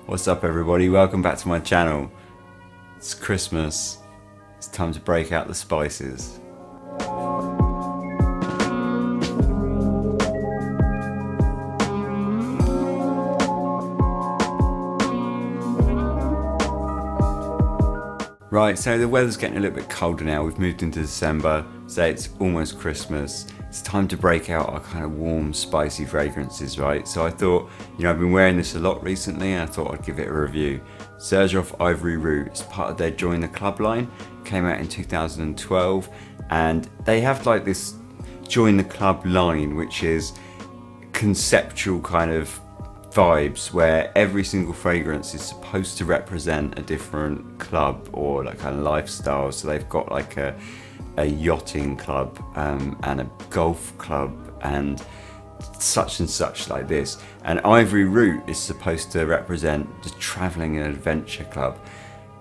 What's up everybody, welcome back to my channel. It's Christmas, it's time to break out the spices. Right, so the weather's getting a little bit colder now, we've moved into December, so it's almost Christmas. It's time to break out our kind of warm, spicy fragrances, right? So I thought, I've been wearing this a lot recently and I thought I'd give it a review. Xerjoff Ivory Route is part of their Join the Club line, came out in 2012, and they have like this Join the Club line, which is conceptual kind of vibes where every single fragrance is supposed to represent a different club or like kind of lifestyle. So they've got like a yachting club and a golf club and such like this, and Ivory Route is supposed to represent the traveling and adventure club.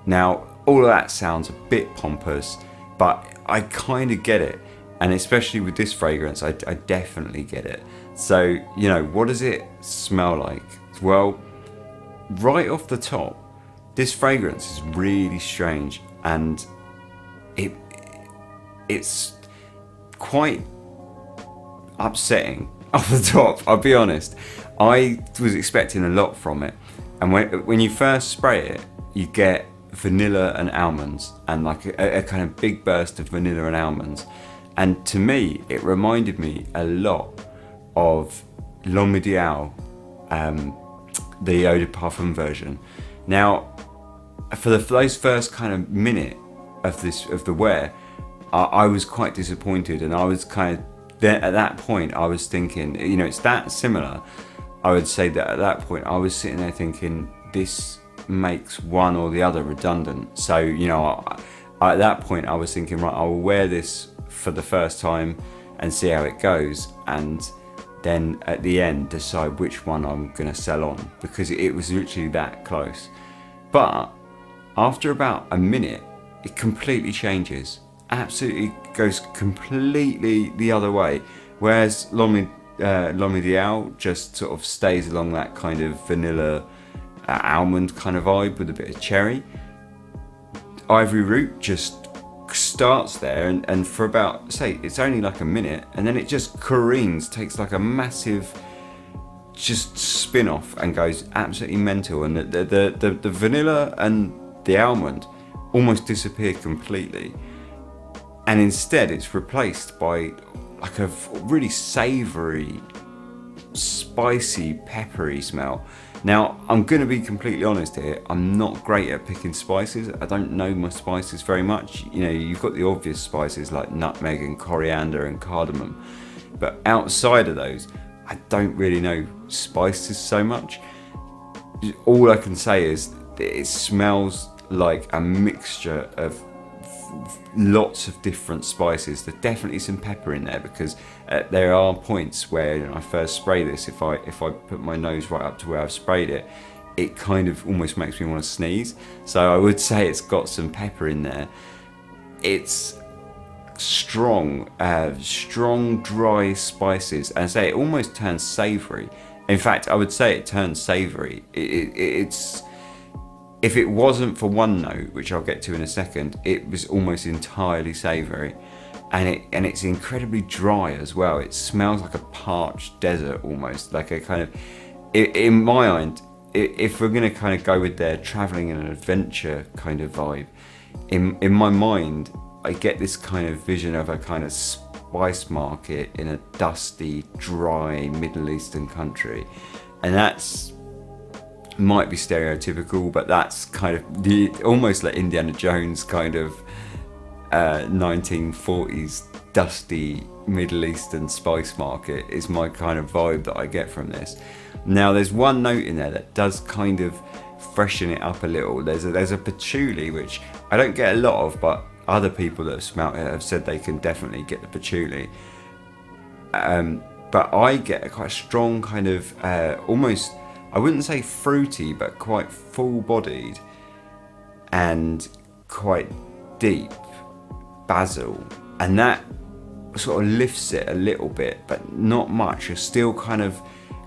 Now all of that sounds a bit pompous, but I kind of get it, and especially with this fragrance I definitely get it. So what does it smell like? Well, right off the top, this fragrance is really strange, and it's quite upsetting off the top, I'll be honest. I was expecting a lot from it, and when you first spray it, you get vanilla and almonds, and like a kind of big burst of vanilla and almonds, and to me it reminded me a lot of L'Homme Ideal, the Eau de Parfum version. Now for those first kind of minute of the wear, I was quite disappointed, and I was kind of there at that point. I was thinking, it's that similar. I would say that at that point I was sitting there thinking, this makes one or the other redundant. So at that point I was thinking, right, I will wear this for the first time and see how it goes, and then at the end decide which one I'm going to sell on, because it was literally that close. But after about a minute it completely changes, absolutely goes completely the other way. Whereas L'Homme Ideal just sort of stays along that kind of vanilla almond kind of vibe with a bit of cherry, Ivory Route just starts there and for about, say, it's only like a minute, and then it just careens, takes like a massive just spin off and goes absolutely mental, and the vanilla and the almond almost disappeared completely, and instead it's replaced by like a really savoury, spicy, peppery smell. Now I'm going to be completely honest here, I'm not great at picking spices. I don't know my spices very much. You've got the obvious spices like nutmeg and coriander and cardamom, but outside of those I don't really know spices so much. All I can say is that it smells like a mixture of lots of different spices. There's definitely some pepper in there, because there are points where I first spray this, if I put my nose right up to where I've sprayed it, it kind of almost makes me want to sneeze. So I would say it's got some pepper in there. It's strong dry spices, and I say it almost turns savoury. In fact, I would say it turns savoury. It's if it wasn't for one note, which I'll get to in a second, it was almost entirely savoury, and it's incredibly dry as well. It smells like a parched desert almost, like a kind of, in my mind, if we're going to kind of go with their travelling and adventure kind of vibe, in my mind I get this kind of vision of a kind of spice market in a dusty, dry Middle Eastern country, and that's might be stereotypical, but that's kind of the almost like Indiana Jones kind of 1940s dusty Middle Eastern spice market is my kind of vibe that I get from this. Now there's one note in there that does kind of freshen it up a little. There's a patchouli, which I don't get a lot of, but other people that have smelt it have said they can definitely get the patchouli. But I get a quite strong kind of almost, I wouldn't say fruity, but quite full-bodied and quite deep basil, and that sort of lifts it a little bit, but not much. You're still kind of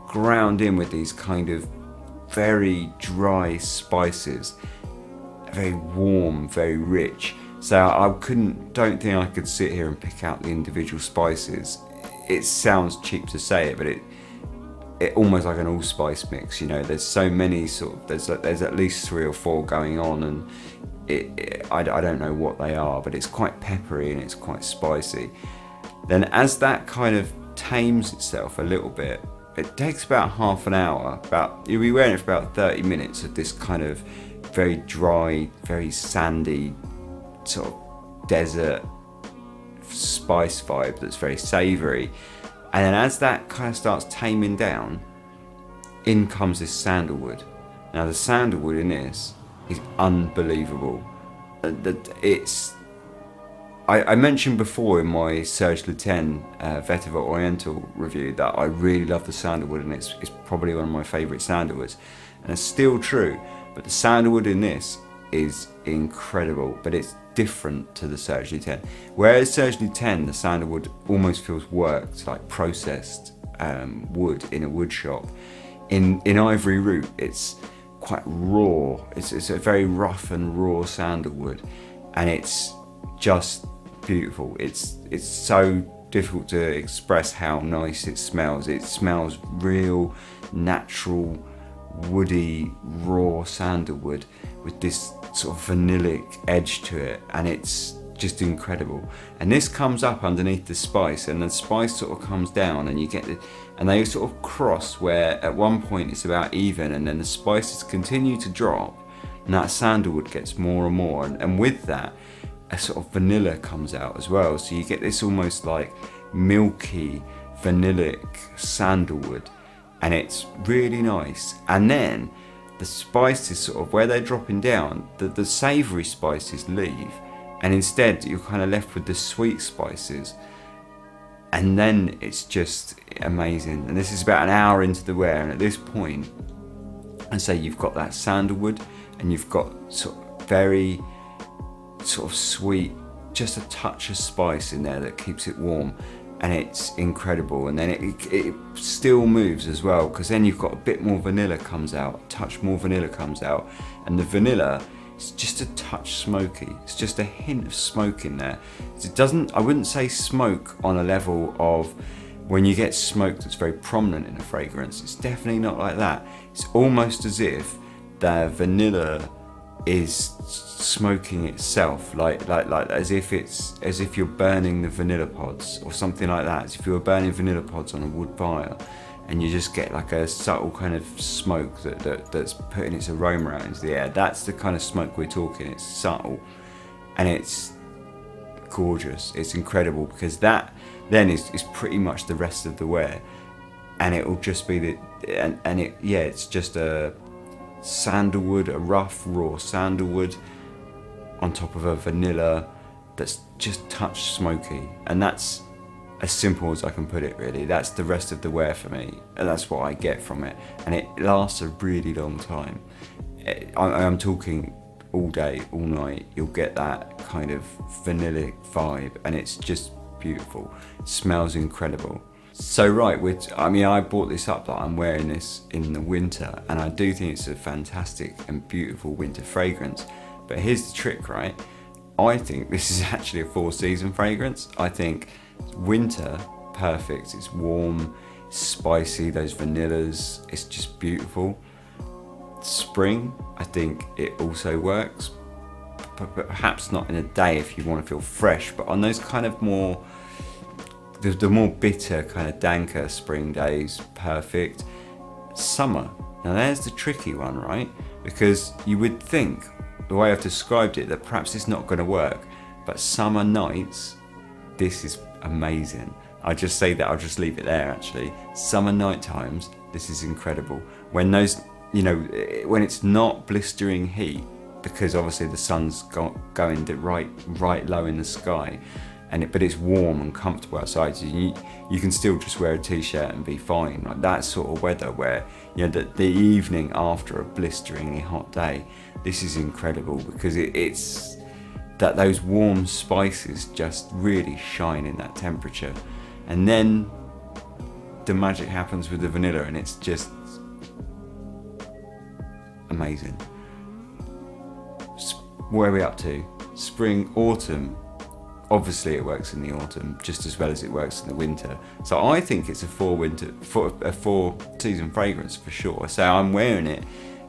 ground in with these kind of very dry spices, very warm, very rich. So I don't think I could sit here and pick out the individual spices. It sounds cheap to say it, but it almost like an allspice mix. There's so many there's at least 3 or 4 going on, and I don't know what they are, but it's quite peppery and it's quite spicy. Then as that kind of tames itself a little bit, it takes about half an hour. You'll be wearing it for about 30 minutes of this kind of very dry, very sandy sort of desert spice vibe that's very savoury. And then as that kind of starts taming down, in comes this sandalwood. Now the sandalwood in this is unbelievable. I mentioned before in my Xerjoff Vetiver Oriental review that I really love the sandalwood, and it's probably one of my favourite sandalwoods, and it's still true. But the sandalwood in this is incredible, but it's different to the Xerjoff. Whereas Xerjoff, the sandalwood almost feels worked, like processed wood in a wood shop. In Ivory Route, it's quite raw. It's a very rough and raw sandalwood, and it's just beautiful. It's so difficult to express how nice it smells. It smells real, natural, woody, raw sandalwood with this sort of vanillic edge to it, and it's just incredible. And this comes up underneath the spice, and the spice sort of comes down, and you get and they sort of cross where at one point it's about even, and then the spices continue to drop, and that sandalwood gets more and more, and with that a sort of vanilla comes out as well. So you get this almost like milky, vanillic sandalwood, and it's really nice. And then the spices sort of, where they're dropping down, the savoury spices leave, and instead you're kind of left with the sweet spices, and then it's just amazing. And this is about an hour into the wear, and at this point, I say you've got that sandalwood, and you've got sort of very sort of sweet, just a touch of spice in there that keeps it warm, and it's incredible. And then it still moves as well, because then you've got a bit more vanilla comes out, a touch more vanilla comes out, and the vanilla is just a touch smoky. It's just a hint of smoke in there. I wouldn't say smoke on a level of when you get smoke that's very prominent in a fragrance. It's definitely not like that. It's almost as if the vanilla is smoking itself, like as if you're burning the vanilla pods or something like that. As if you were burning vanilla pods on a wood fire, and you just get like a subtle kind of smoke that's putting its aroma out into the air. That's the kind of smoke we're talking. It's subtle, and it's gorgeous. It's incredible, because that then is pretty much the rest of the wear, and it will just be it's just a sandalwood, a rough raw sandalwood on top of a vanilla that's just touch smoky, and that's as simple as I can put it, really. That's the rest of the wear for me, and that's what I get from it, and it lasts a really long time. I'm talking all day, all night. You'll get that kind of vanillic vibe, and it's just beautiful. It smells incredible. So right, I bought this up, that I'm wearing this in the winter, and I do think it's a fantastic and beautiful winter fragrance. But here's the trick, right? I think this is actually a 4-season fragrance. I think winter, perfect. It's warm, spicy, those vanillas. It's just beautiful. Spring, I think it also works, but perhaps not in a day if you want to feel fresh. But on those kind of more, the more bitter, kind of danker spring days, perfect. Summer, now there's the tricky one, right? Because you would think, the way I've described it, that perhaps it's not going to work. But summer nights, this is amazing. I'll just say that, I'll just leave it there actually. Summer night times, this is incredible. When those, when it's not blistering heat, because obviously the sun's going right low in the sky, but it's warm and comfortable outside, so you can still just wear a t-shirt and be fine. Like that sort of weather where, the evening after a blisteringly hot day, this is incredible, because it's that those warm spices just really shine in that temperature. And then the magic happens with the vanilla, and it's just amazing. Where are we up to? Spring, autumn. Obviously it works in the autumn just as well as it works in the winter. So I think it's a four season fragrance for sure. So I'm wearing it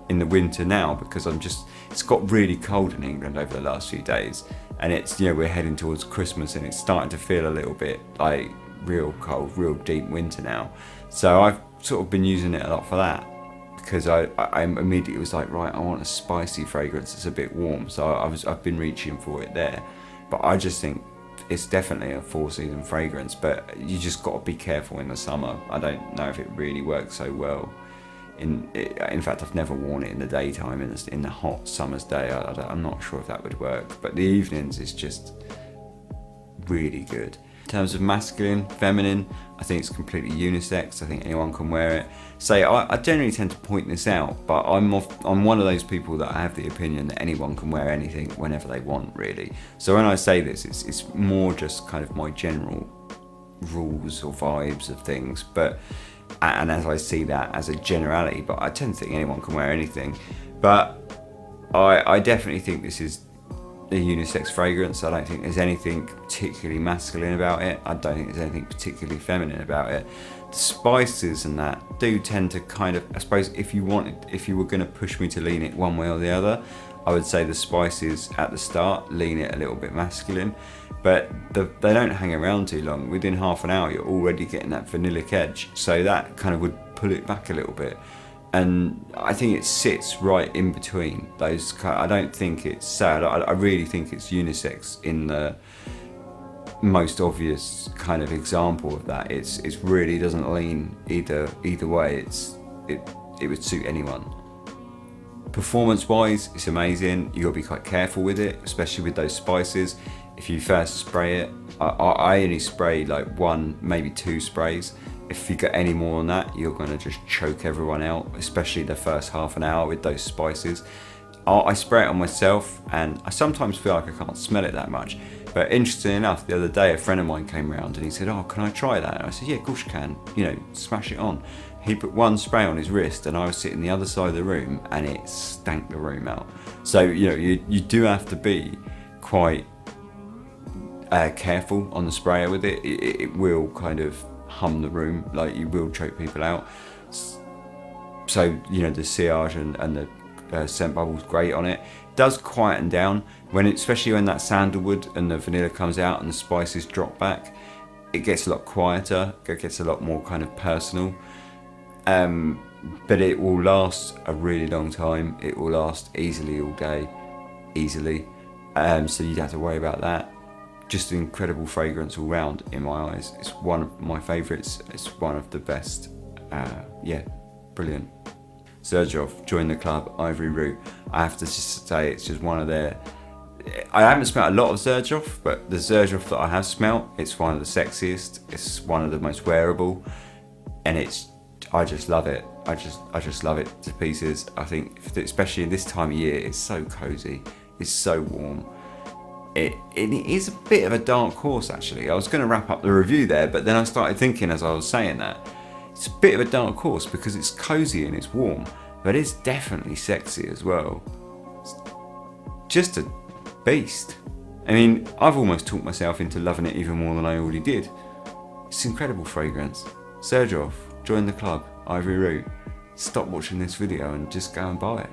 in the winter now because it's got really cold in England over the last few days, and it's, we're heading towards Christmas and it's starting to feel a little bit like real cold, real deep winter now. So I've sort of been using it a lot for that, because I immediately was like, right, I want a spicy fragrance that's a bit warm. So I've been reaching for it there. But I just think it's definitely a 4-season fragrance, but you just got to be careful in the summer. I don't know if it really works so well. In fact, I've never worn it in the daytime, in the hot summer's day. I'm not sure if that would work, but the evenings is just really good. In terms of masculine, feminine, I think it's completely unisex. I think anyone can wear it. I generally tend to point this out, but I'm one of those people that I have the opinion that anyone can wear anything whenever they want, really. So when I say this, it's more just kind of my general rules or vibes of things, and as I see that as a generality, but I tend to think anyone can wear anything. But I definitely think this is a unisex fragrance. I don't think there's anything particularly masculine about it. I don't think there's anything particularly feminine about it. The spices and that do tend to kind of, I suppose, if you were going to push me to lean it one way or the other, I would say the spices at the start lean it a little bit masculine, but they don't hang around too long. Within half an hour, you're already getting that vanillic edge, so that kind of would pull it back a little bit. And I think it sits right in between those. I don't think it's sad. I really think it's unisex in the most obvious kind of example of that. It's really doesn't lean either way. It would suit anyone. Performance-wise, it's amazing. You got to be quite careful with it, especially with those spices. If you first spray it, I only spray like 1, maybe 2 sprays. If you get any more than that, you're going to just choke everyone out, especially the first half an hour with those spices. I spray it on myself, and I sometimes feel like I can't smell it that much. But interesting enough, the other day a friend of mine came around and he said, "Oh, can I try that?" And I said, "Yeah, of course you can. Smash it on." He put 1 spray on his wrist, and I was sitting the other side of the room, and it stank the room out. So you do have to be quite careful on the sprayer with it. It will kind of hum the room, like you will choke people out. So the sillage and the scent bubbles great on it. It does quieten down especially when that sandalwood and the vanilla comes out and the spices drop back. It gets a lot quieter. It gets a lot more kind of personal. But it will last a really long time. It will last easily all day, easily. So you don't have to worry about that. Just an incredible fragrance all round in my eyes. It's one of my favourites. It's one of the best. Brilliant. Xerjoff, join the club, Ivory Route. I have to just say it's just one of their... I haven't smelled a lot of Xerjoff, but the Xerjoff that I have smelled, it's one of the sexiest. It's one of the most wearable, and I just love it. I just love it to pieces. I think, especially this time of year, it's so cozy. It's so warm. It is a bit of a dark horse, actually. I was going to wrap up the review there, but then I started thinking as I was saying that, it's a bit of a dark horse because it's cozy and it's warm, but it's definitely sexy as well. It's just a beast. I mean, I've almost talked myself into loving it even more than I already did. It's an incredible fragrance. Xerjoff, join the club, Ivory Route. Stop watching this video and just go and buy it.